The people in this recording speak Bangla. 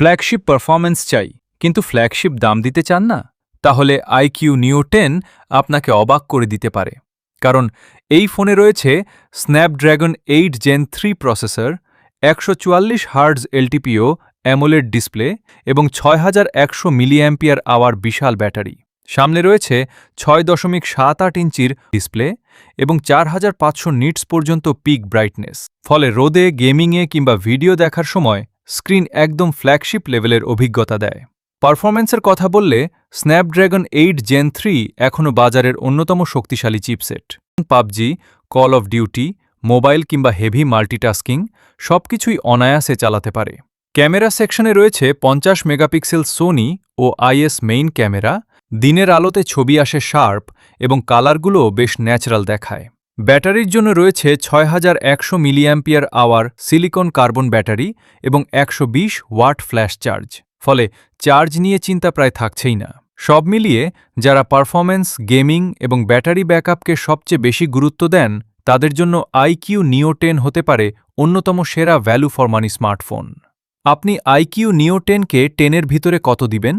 ফ্ল্যাগশিপ পারফরম্যান্স চাই, কিন্তু ফ্ল্যাগশিপ দাম দিতে চান না? তাহলে আইকিউ নিও 10 আপনাকে অবাক করে দিতে পারে। কারণ এই ফোনে রয়েছে Snapdragon 8 gen 3 processor, 144 hertz LTPO AMOLED display এবং 6100 মিলিঅ্যাম্পিয়ার আওয়ার বিশাল ব্যাটারি। সামনে রয়েছে 6.78 ইঞ্চির ডিসপ্লে এবং 4500 নিটস পর্যন্ত পিক ব্রাইটনেস। ফলে রোদে, গেমিংয়ে কিংবা ভিডিও দেখার সময় স্ক্রিন একদম ফ্ল্যাগশিপ লেভেলের অভিজ্ঞতা দেয়। পারফরম্যান্সের কথা বললে স্ন্যাপড্রাগন 8 জেন 3 এখনও বাজারের অন্যতম শক্তিশালী চিপসেট। PUBG, call of duty, mobile কিংবা হেভি মাল্টিটাস্কিং সবকিছুই অনায়াসে চালাতে পারে। ক্যামেরা সেকশনে রয়েছে 50 megapixel Sony OIS main camera. দিনের আলোতে ছবি আসে শার্প এবং কালারগুলোও বেশ ন্যাচারাল দেখায়। ব্যাটারির জন্য রয়েছে 6100 milliampere hour silicon carbon battery এবং 120 ওয়াট ফ্ল্যাশ চার্জ। ফলে চার্জ নিয়ে চিন্তা প্রায় থাকছেই না। সব মিলিয়ে যারা পারফরম্যান্স, গেমিং এবং ব্যাটারি ব্যাকআপকে সবচেয়ে বেশি গুরুত্ব দেন, তাদের জন্য আইকিউ নিও 10 হতে পারে অন্যতম সেরা ভ্যালু ফর মানি স্মার্টফোন। আপনি আইকিউ নিও 10কে 10-এর ভিতরে কত দিবেন?